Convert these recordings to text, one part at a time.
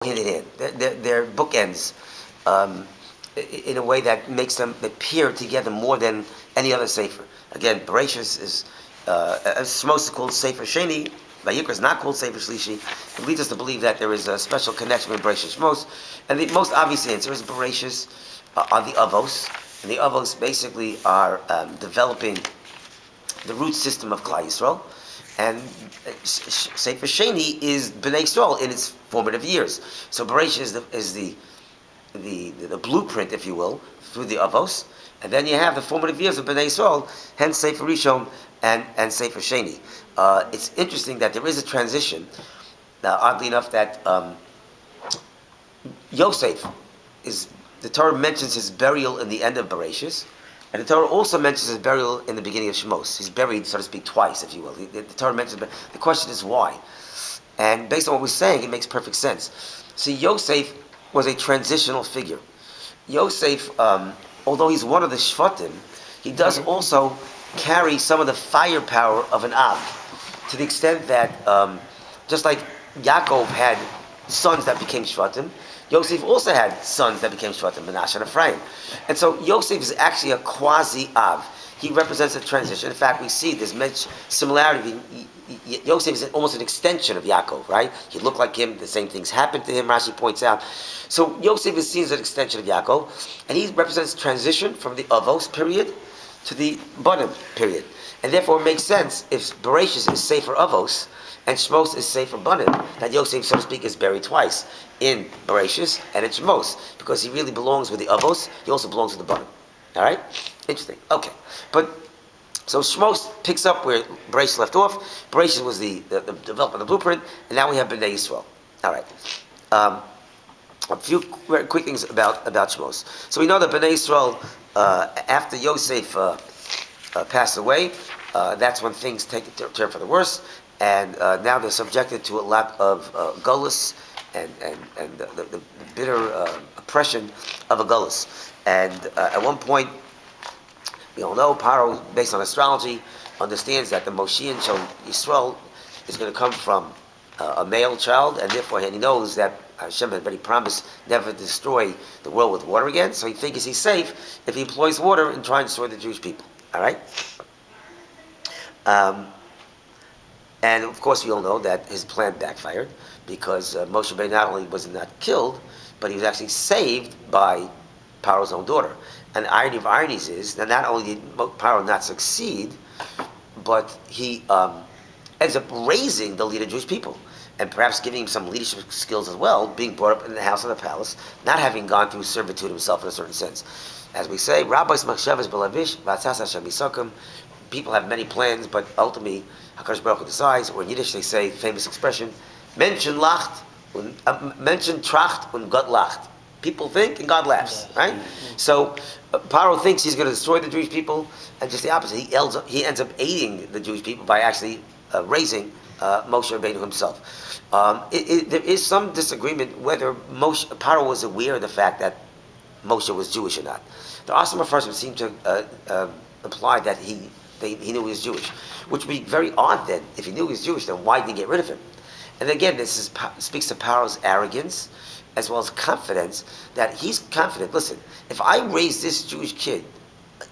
hand in hand. They're bookends um, in a way that makes them appear together more than any other sefer. Again, Bereshis is Shmos is called Sefer Sheni. Vayikra is not called Sefer Shlishi. It leads us to believe that there is a special connection with Bereshis and Shmos. And the most obvious answer is Bereshis are the Avos. And the Avos basically are developing the root system of Klal Yisrael, and Sefer Sheni is Bnei Yisrael in its formative years. So Bereshit is the blueprint, if you will, through the Avos, and then you have the formative years of Bnei Yisrael, hence Sefer Rishon and Sefer Sheni. It's interesting that there is a transition. Now, oddly enough, that Yosef is the Torah mentions his burial in the end of Bereshis, and the Torah also mentions his burial in the beginning of Shemos. He's buried, so to speak, twice, if you will. The Torah mentions, but the question is why. And based on what we're saying, it makes perfect sense. See, Yosef was a transitional figure. Yosef, although he's one of the Shvatim, he does also carry some of the firepower of an Av, to the extent that just like Yaakov had sons that became Shvatim, Yosef also had sons that became Shvatim, Menashe and Ephraim. And so Yosef is actually a quasi-Av. He represents a transition. In fact, we see this much similarity. Yosef is almost an extension of Yaakov, right? He looked like him. The same things happened to him, Rashi points out. So Yosef is seen as an extension of Yaakov, and he represents transition from the Avos period to the Banim period. And therefore it makes sense if Bereshis is Sefer Avos and Shmos is Sefer Banim, that Yosef, so to speak, is buried twice, in Bereshis and in Shmos, because he really belongs with the Avos, he also belongs with the Banim. Alright? Interesting. Okay. But, so Shmos picks up where Bereshis left off. Bereshis was the development of the blueprint, and now we have Bnei Yisrael. Alright. A few very quick things about Shmos. So we know that Bnei Yisrael, after Yosef passed away, that's when things take a turn for the worse, and now they're subjected to a lot of gullus and the bitter oppression of a gullus. And at one point, we all know, Paro, based on astrology, understands that the Moshiach Shel Yisrael is going to come from a male child, and therefore he knows that Hashem had already promised never to destroy the world with water again, so he figures he's safe if he employs water in trying to destroy the Jewish people. All right? And of course we all know that his plan backfired, because Moshe Rabbeinu not only was not killed, but he was actually saved by Paro's own daughter. And the irony of ironies is that not only did Paro not succeed, but he ends up raising the leader of Jewish people, and perhaps giving him some leadership skills as well, being brought up in the house of the palace, not having gone through servitude himself in a certain sense. As we say, Rabbis Machshavas Belavish, Vatzas Hashem Yisakim. People have many plans, but ultimately HaKadosh Baruch Hu decides. Or in Yiddish they say, famous expression, Menschen lacht, Menschen tracht und Gott lacht. People think and God laughs, right? So Paro thinks he's going to destroy the Jewish people, and just the opposite. He ends up aiding the Jewish people by actually raising Moshe Rabbeinu himself. There is some disagreement whether Paro was aware of the fact that Moshe was Jewish or not. There are some Mepharshim seem to imply that he knew he was Jewish, which would be very odd then. If he knew he was Jewish, then why did he get rid of him? And again, this speaks to Paro's arrogance as well as confidence, that he's confident. Listen, if I raise this Jewish kid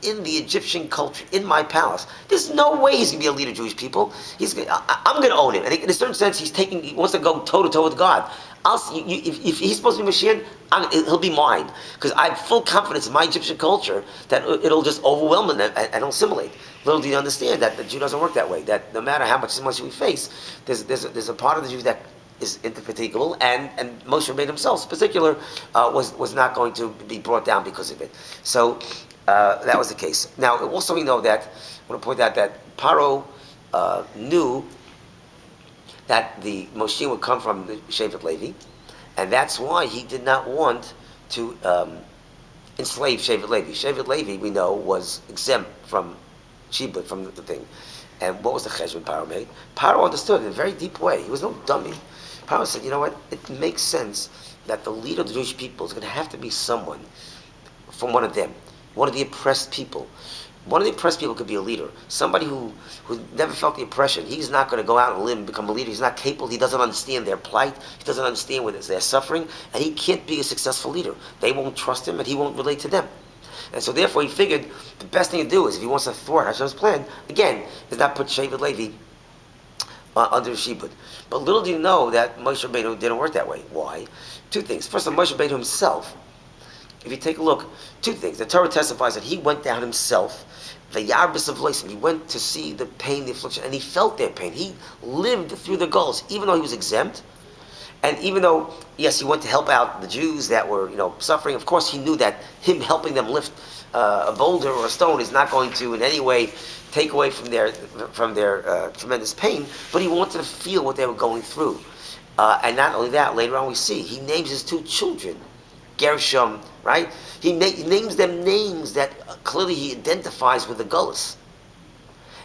in the Egyptian culture, in my palace, there's no way he's going to be a leader of Jewish people. I'm going to own him. And in a certain sense, he wants to go toe-to-toe with God. If he's supposed to be Mashiach, he'll be mine. Because I have full confidence in my Egyptian culture that it'll just overwhelm him and assimilate. Little do you understand that the Jew doesn't work that way. That no matter how much we face, there's a part of the Jew that is indefatigable, and Moshe Rabbeinu himself, in particular, was not going to be brought down because of it. So that was the case. Now, also we know that, I want to point out that Paro knew that the Moshe would come from the Shevet Levi, and that's why he did not want to enslave Shevet Levi. Shevet Levi, we know, was exempt from Shibud, from the thing. And what was the cheshbon Paro made? Paro understood in a very deep way. He was no dummy. Paro said, you know what? It makes sense that the leader of the Jewish people is going to have to be someone from one of them, one of the oppressed people. One of the oppressed people could be a leader. Somebody who never felt the oppression. He's not going to go out and live and become a leader. He's not capable. He doesn't understand their plight. He doesn't understand what they're suffering, and he can't be a successful leader. They won't trust him, and he won't relate to them. And so therefore he figured the best thing to do is, if he wants to thwart Hashem's plan, again, is not put Shevet Levi under Shibud. But little do you know that Moshe Rabbeinu didn't work that way. Why? Two things. First of all, Moshe Rabbeinu himself, if you take a look, two things. The Torah testifies that he went down himself, the Yarbis of Loisim. He went to see the pain, the affliction, and he felt their pain. He lived through the goals, even though he was exempt. And even though, yes, he went to help out the Jews that were, suffering, of course he knew that him helping them lift a boulder or a stone is not going to in any way take away from their tremendous pain, but he wanted to feel what they were going through. And not only that, later on we see, he names his two children, Gershom, right? He names them names that clearly he identifies with the Gullus.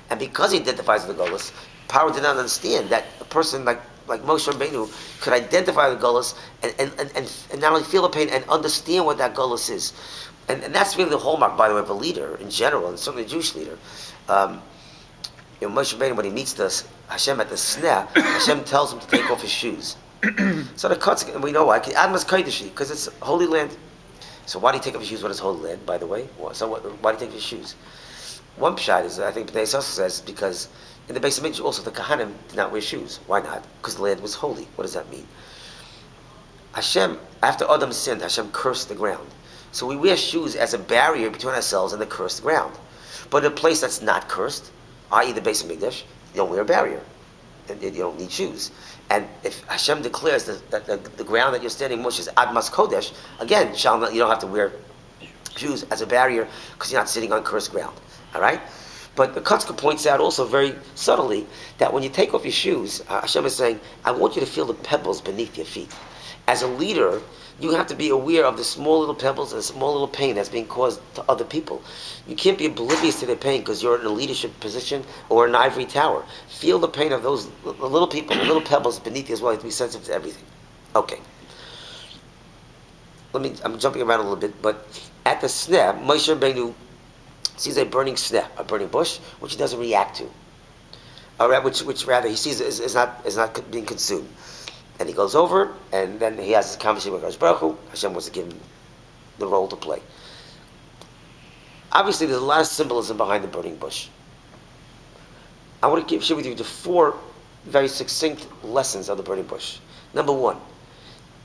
And because he identifies with the Gullus, Paro did not understand that a person like Moshe Rabbeinu could identify the Gullus and not only feel the pain and understand what that Gullus is. And that's really the hallmark, by the way, of a leader in general, and certainly a Jewish leader. Moshe Rabbeinu, when he meets Hashem at the Sneh, Hashem tells him to take off his shoes. So the cuts, we know why. Admas Kodeshi, because it's holy land. So why do you take off his shoes when it's holy land, by the way? So why do you take off his shoes? One pshat is, I think B'nai Yisrael says, because in the base of Midrash also the Kahanim did not wear shoes. Why not? Because the land was holy. What does that mean? Hashem, after Adam sinned, Hashem cursed the ground. So we wear shoes as a barrier between ourselves and the cursed ground. But in a place that's not cursed, i.e. the base of Midrash, you don't wear a barrier. And you don't need shoes. And if Hashem declares that the ground that you're standing, Moshe, is Admas Kodesh, again, you don't have to wear shoes as a barrier because you're not sitting on cursed ground. All right? But the Kotzker points out also very subtly that when you take off your shoes, Hashem is saying, I want you to feel the pebbles beneath your feet. As a leader, you have to be aware of the small little pebbles and the small little pain that's being caused to other people. You can't be oblivious to their pain because you're in a leadership position or an ivory tower. Feel the pain of those little people, the little pebbles beneath you as well. You have to be sensitive to everything. Okay. I'm jumping around a little bit, but at the Sneh, Moshe Rabbeinu sees a burning Sneh, a burning bush, which he doesn't react to. All right, which rather he sees is not being consumed. And he goes over, and then he has this conversation with Hakadosh Baruch Hu. Hashem wants to give him the role to play. Obviously, there's a lot of symbolism behind the burning bush. I want to share with you the 4 very succinct lessons of the burning bush. Number 1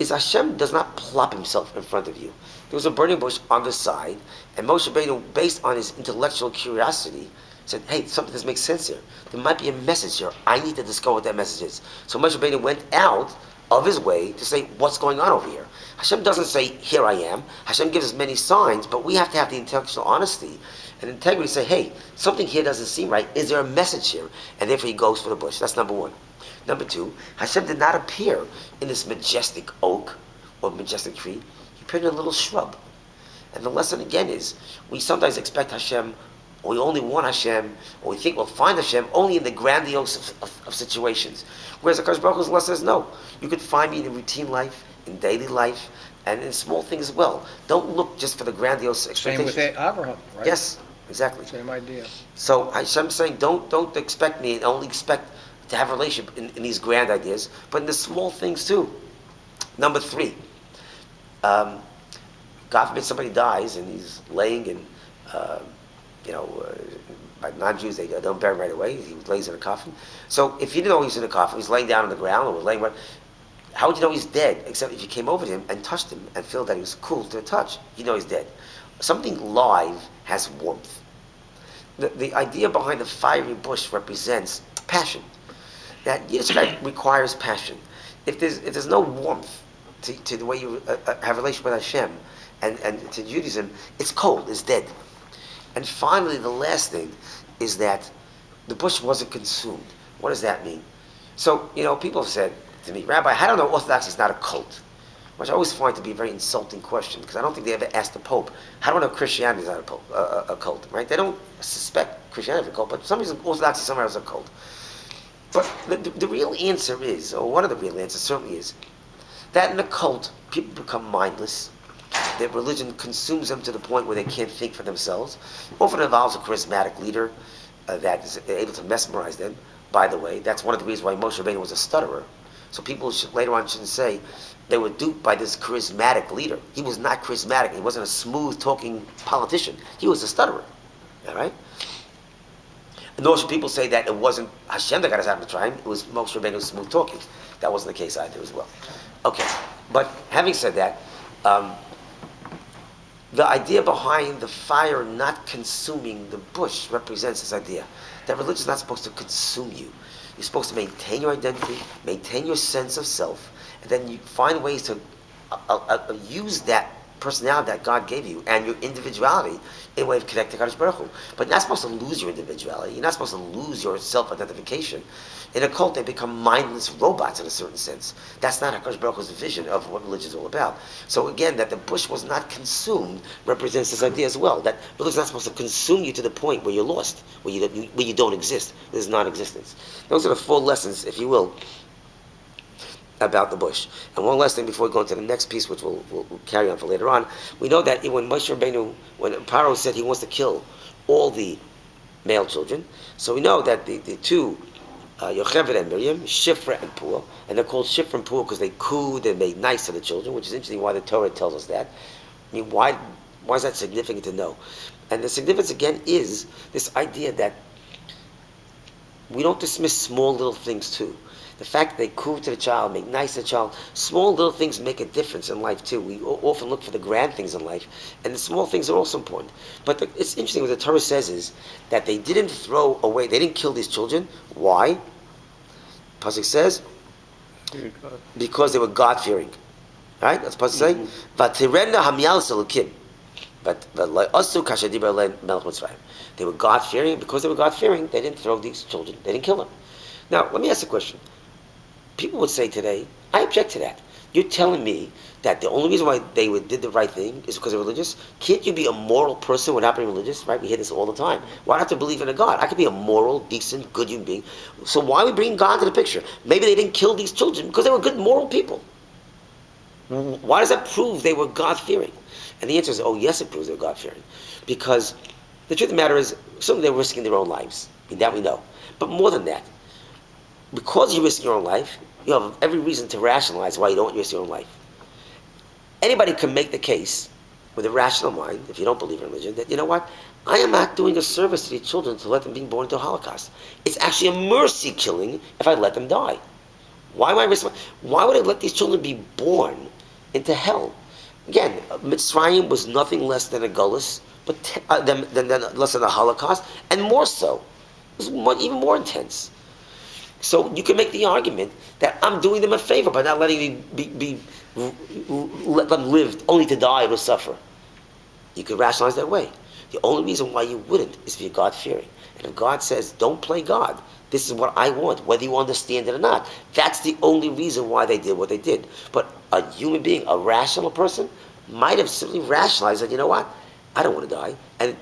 is Hashem does not plop himself in front of you. There was a burning bush on the side, and Moshe Rabbeinu, based on his intellectual curiosity, said, hey, something doesn't make sense here. There might be a message here. I need to discover what that message is. So Moshe Rabbeinu went out of his way to say, what's going on over here? Hashem doesn't say, here I am. Hashem gives us many signs, but we have to have the intellectual honesty and integrity to say, hey, something here doesn't seem right. Is there a message here? And therefore he goes for the bush. That's number 1. Number 2, Hashem did not appear in this majestic oak or majestic tree. He appeared in a little shrub. And the lesson again is, we sometimes expect Hashem, or we only want Hashem, or we think we'll find Hashem only in the grandiose of situations. Whereas the Hakadosh Baruch Hu's lesson is, no, you could find me in routine life, in daily life, and in small things as well. Don't look just for the grandiose expectations. Same with Abraham, right? Yes, exactly. Same idea. So Hashem's saying, don't expect me and only expect to have a relationship in these grand ideas, but in the small things too. Number 3, God forbid somebody dies and he's laying in, by non-Jews, they don't bury him right away. He lays in a coffin. So if you didn't know he was in a coffin, he's laying down on the ground or was laying right, how would you know he's dead? Except if you came over to him and touched him and felt that he was cool to the touch, you know he's dead. Something live has warmth. The idea behind the fiery bush represents passion. That Yiddishkeit requires passion. If there's no warmth to the way you have a relationship with Hashem and to Judaism, it's cold, it's dead. And finally, the last thing is that the bush wasn't consumed. What does that mean? So, people have said to me, Rabbi, how do I know Orthodoxy is not a cult? Which I always find to be a very insulting question, because I don't think they ever asked the Pope, how do I know Christianity is not a cult, right? They don't suspect Christianity is a cult, but for some reason Orthodoxy somewhere is a cult. But the real answer is, or one of the real answers certainly is, that in a cult, people become mindless, that religion consumes them to the point where they can't think for themselves. Often involves a charismatic leader that is able to mesmerize them. By the way, that's one of the reasons why Moshe Rabbeinu was a stutterer. So people later on shouldn't say they were duped by this charismatic leader. He was not charismatic. He wasn't a smooth talking politician. He was a stutterer. All right. And nor should people say that it wasn't Hashem that got us out of Mitzrayim. It was Moshe Rabbeinu's smooth talking. That wasn't the case either as well. Okay, but having said that, the idea behind the fire not consuming the bush represents this idea that religion is not supposed to consume you. You're supposed to maintain your identity, maintain your sense of self, and then you find ways to use that personality that God gave you and your individuality in a way of connecting to Kadosh Baruch Hu. But you're not supposed to lose your individuality. You're not supposed to lose your self-identification. In a cult, they become mindless robots in a certain sense. That's not HaKadosh Baruch Hu's vision of what religion is all about. So again, that the bush was not consumed represents this idea as well, that religion is not supposed to consume you to the point where you're lost, where you don't exist. There's non-existence. Those are the 4 lessons, if you will, about the bush. And one last thing before we go into the next piece, which we'll carry on for later on. We know that when Moshe Rabbeinu, when Paro said he wants to kill all the male children, so we know that the two, Yocheved and Miriam, Shifra and Puah, and they're called Shifra and Puah because they cooed and made nice to the children, which is interesting why the Torah tells us that. I mean, why is that significant to know? And the significance again is this idea that we don't dismiss small little things too. The fact that they coo to the child, make nice to the child, small little things make a difference in life too. We often look for the grand things in life, and the small things are also important. But it's interesting what the Torah says is that they didn't throw away, they didn't kill these children. Why? Pasuk says, because they were God-fearing. Right? That's what Pasuk saying. V'tirena hamyal selukim. But they were God-fearing. Because they were God-fearing, they didn't throw these children. They didn't kill them. Now, let me ask a question. People would say today, I object to that. You're telling me that the only reason why they did the right thing is because they're religious? Can't you be a moral person without being religious? Right? We hear this all the time. Why do I have to believe in a God? I could be a moral, decent, good human being. So why are we bringing God into the picture? Maybe they didn't kill these children because they were good, moral people. Why does that prove they were God-fearing? And the answer is, oh, yes, it proves they were God-fearing. Because the truth of the matter is, certainly they were risking their own lives. I mean, that we know. But more than that, because you risk your own life, you have every reason to rationalize why you don't risk your own life. Anybody can make the case with a rational mind, if you don't believe in religion, that, you know what, I am not doing a service to these children to let them be born into a Holocaust. It's actually a mercy killing if I let them die. Why am I risking? Why would I let these children be born into hell? Again, Mitzrayim was nothing less than a gullus, but less than a Holocaust, and more so. It was even more intense. So you can make the argument that I'm doing them a favor by not letting let them live only to die or to suffer. You could rationalize that way. The only reason why you wouldn't is if you're God-fearing. And if God says, don't play God, this is what I want, whether you understand it or not. That's the only reason why they did what they did. But a human being, a rational person, might have simply rationalized that, you know what, I don't want to die. And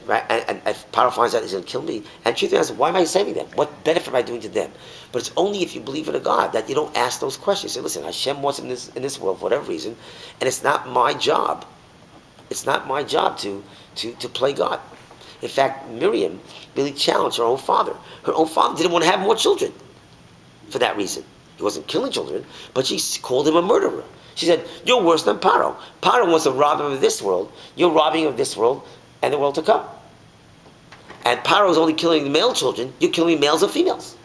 if Paro finds out he's going to kill me, and truth is, why am I saving them? What benefit am I doing to them? But it's only if you believe in a God that you don't ask those questions. You say, listen, Hashem wants in this world for whatever reason, and it's not my job. It's not my job to play God. In fact, Miriam really challenged her own father. Her own father didn't want to have more children for that reason. He wasn't killing children, but she called him a murderer. She said, you're worse than Paro. Paro wants to rob him of this world. You're robbing him of this world and the world to come. And Paro is only killing the male children. You're killing males and females.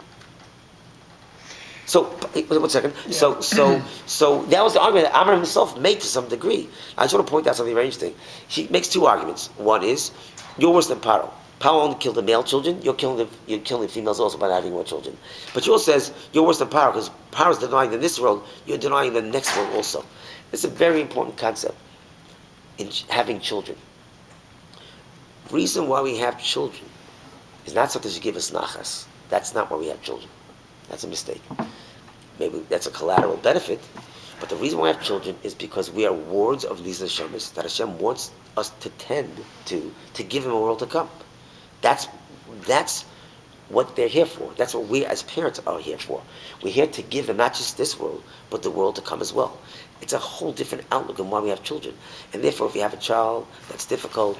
So, 1 second. Yeah. So that was the argument that Amram himself made to some degree. I just want to point out something very interesting. He makes 2 arguments. One is, you're worse than Paro. Paro only killed the male children. You're killing the females also by not having more children. But he also says you're worse than Paro because Paro is denying in this world. You're denying the next world also. It's a very important concept in having children. The reason why we have children is not so that you give us nachas. That's not why we have children. That's a mistake. Maybe that's a collateral benefit. But the reason why we have children is because we are wards of these neshamas that Hashem wants us to tend to give him a world to come. That's what they're here for. That's what we as parents are here for. We're here to give them not just this world, but the world to come as well. It's a whole different outlook on why we have children. And therefore, if you have a child that's difficult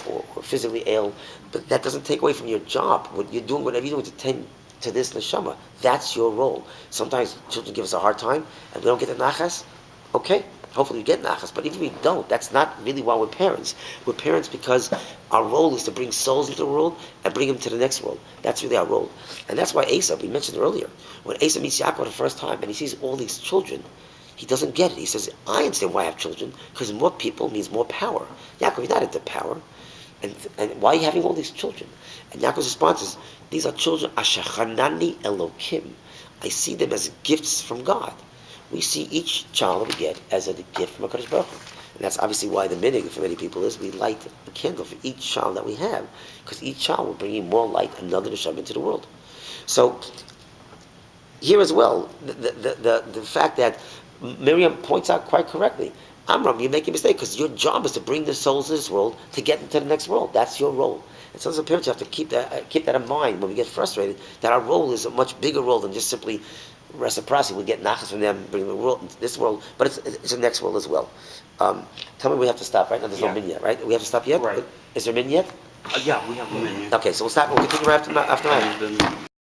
or physically ill, but that doesn't take away from your job. What you're doing, whatever you're doing to tend to this neshama, that's your role. Sometimes children give us a hard time, and we don't get the nachas. Okay, hopefully we get nachas, but even if we don't, that's not really why we're parents. We're parents because our role is to bring souls into the world and bring them to the next world. That's really our role. And that's why Asa, we mentioned earlier, when Asa meets Yaakov the first time and he sees all these children, he doesn't get it. He says, I understand why I have children, because more people means more power. Yaakov is not into power. And why are you having all these children? And Yaakov's response is, these are children, Ashachanani Elokim. I see them as gifts from God. We see each child that we get as a gift from HaKadosh Baruch Hu. And that's obviously why the minhag for many people is we light a candle for each child that we have, because each child will bring more light, another neshama into the world. So here as well, the fact that Miriam points out quite correctly, Amram, you're making a mistake because your job is to bring the souls of this world to get into the next world. That's your role. And so as a parent, you have to keep that in mind when we get frustrated, that our role is a much bigger role than just simply reciprocity. We get nachas from them, bring the world into this world, but it's the next world as well. Tell me we have to stop, right? No, there's no min yet, right? We have to stop yet? Right. Is there min yet? Yeah, we have a menu. Okay, so we'll stop. We'll continue after